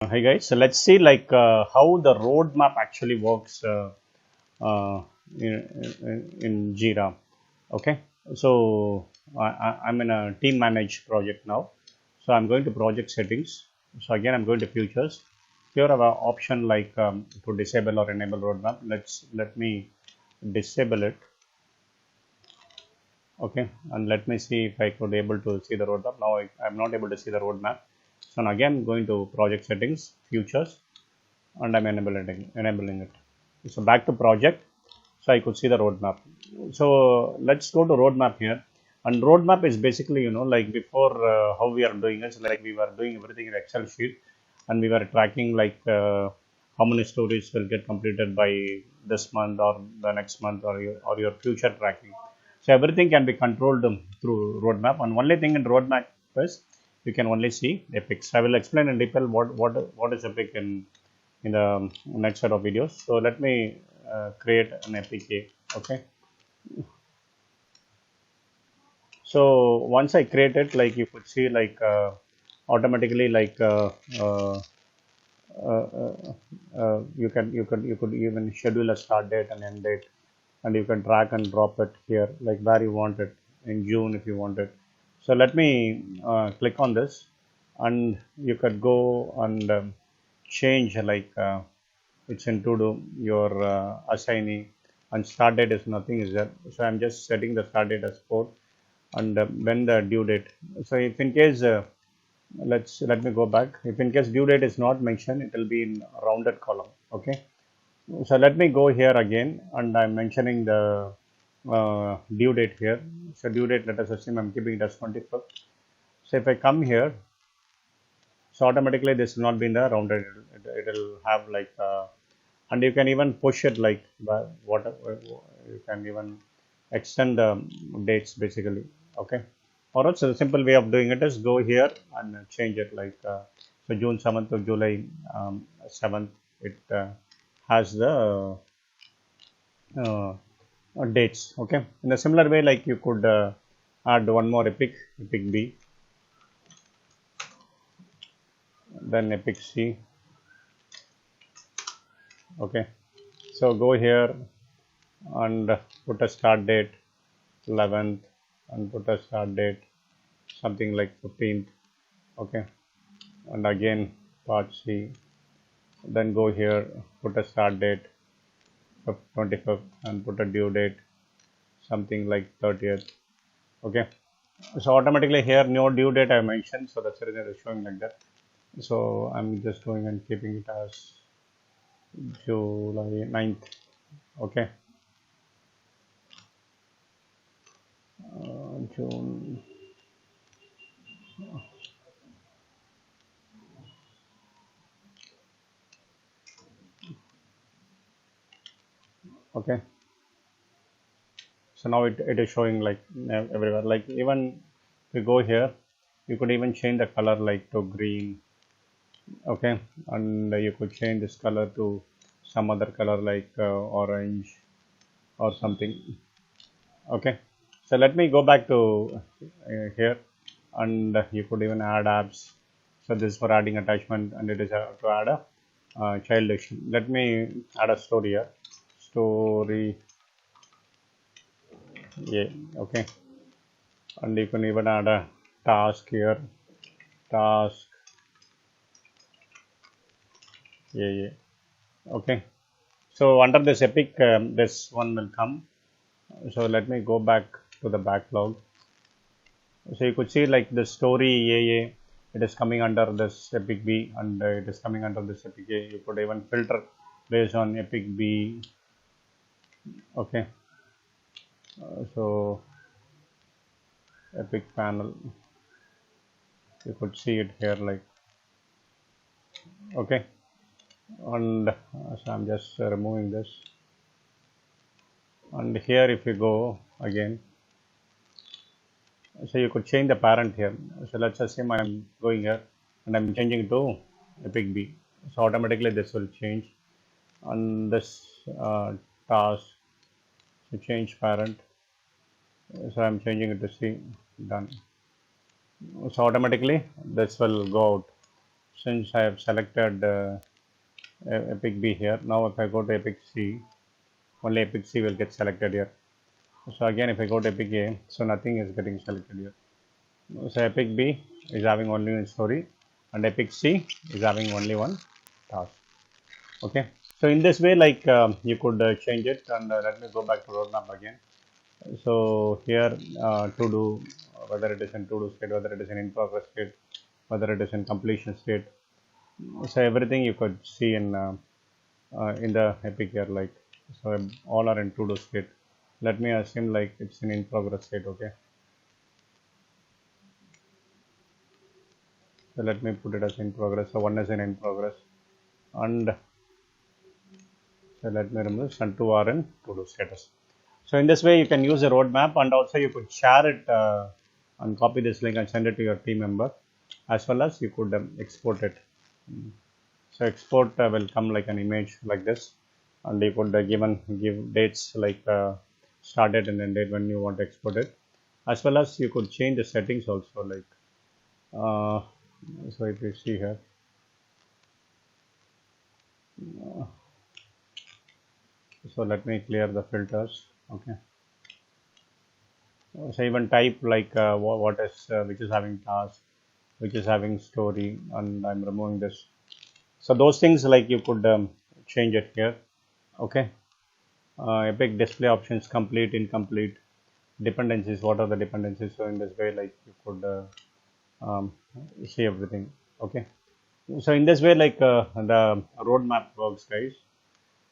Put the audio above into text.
Hi guys, so let's see how the roadmap actually works uh, in Jira. Okay, so I'm in a team managed project now. So I'm going to project settings. So again, I'm going to futures. Here I have an option to disable or enable roadmap. Let me disable it. Okay, and let me see if I could able to see the roadmap. Now I'm not able to see the roadmap. So now again, going to project settings, futures, and I'm enabling it. So back to project. So I could see the roadmap. So let's go to roadmap here. And roadmap is basically, like before how we are doing is like we were doing everything in Excel sheet, and we were tracking how many stories will get completed by this month or the next month or your future tracking. So everything can be controlled through roadmap. And only thing in roadmap is you can only see epics. I will explain in detail what is epic in the next set of videos. So let me create an APK. Okay. So once I create it, like you could see automatically uh, you could even schedule a start date and end date, and you can drag and drop it here like where you want it in June if you want it. So let me click on this, and you could go and change it's into your assignee, and start date is nothing is there. So I'm just setting the start date as 4, and when the due date. So if in case let me go back. If in case due date is not mentioned, it will be in rounded column. Okay. So let me go here again, and I'm mentioning the due date here. So due date, let us assume I'm keeping it as 25th. So if I come here, so automatically this will not be in the rounded. It will have and you can even push it like you can even extend the dates basically. Okay. Or else the simple way of doing it is go here and change it so June 7th to July 7th. It has the uh, dates. Okay. In a similar way, like you could add one more epic B, then epic C. Okay. So go here and put a start date 11th, and put a start date something like 15th. Okay. And again part C, then go here, put a start date 25th, and put a due date something like 30th. Okay. So automatically here no due date I mentioned, so that's the reason it's showing like that. So I'm just going and keeping it as July 9th. Okay. June. Okay. So now it is showing like everywhere. Like even if you go here, you could even change the color like to green. Okay. And you could change this color to some other color like orange or something. Okay. So let me go back to here, and you could even add apps. So this is for adding attachment, and it is to add a child action. Let me add a story here. Story. Yeah. Okay. And you can even add a task here. Task. Yeah. Yeah. Okay. So under this epic, this one will come. So let me go back to the backlog. So you could see like the story AA, it is coming under this epic B, and it is coming under this epic A. You could even filter based on epic B. Okay. So epic panel, you could see it here like, okay. And so I'm just removing this. And here if you go again, so you could change the parent here. So let's assume I'm going here and I'm changing to epic B. So automatically this will change. And this task, so change parent. So I'm changing it to C. Done. So automatically this will go out. since I have selected epic B here, now if I go to epic C, only epic C will get selected here. So again, if I go to epic A, so nothing is getting selected here. So epic B is having only one story, and epic C is having only one task. Okay. So in this way, like you could change it, and let me go back to roadmap again. So here to do, whether it is in to do state, whether it is in progress state, whether it is in completion state. So everything you could see in the epic here, like so all are in to do state. Let me assume like it's in progress state. Okay. So let me put it as in progress. So one is in progress, and so let me remove and two are in to do status. So in this way, you can use a roadmap, and also you could share it and copy this link and send it to your team member, as well as you could export it. So export will come like an image like this, and you could give dates like start date and end date when you want to export it, as well as you could change the settings also, like uh, so if you see here, so let me clear the filters. Okay. So even type like what is which is having task, which is having story, and I'm removing this. So those things like you could change it here. Okay. Epic display options, complete, incomplete, dependencies. What are the dependencies? So in this way, like you could um, see everything. Okay. So in this way, like the roadmap works, guys.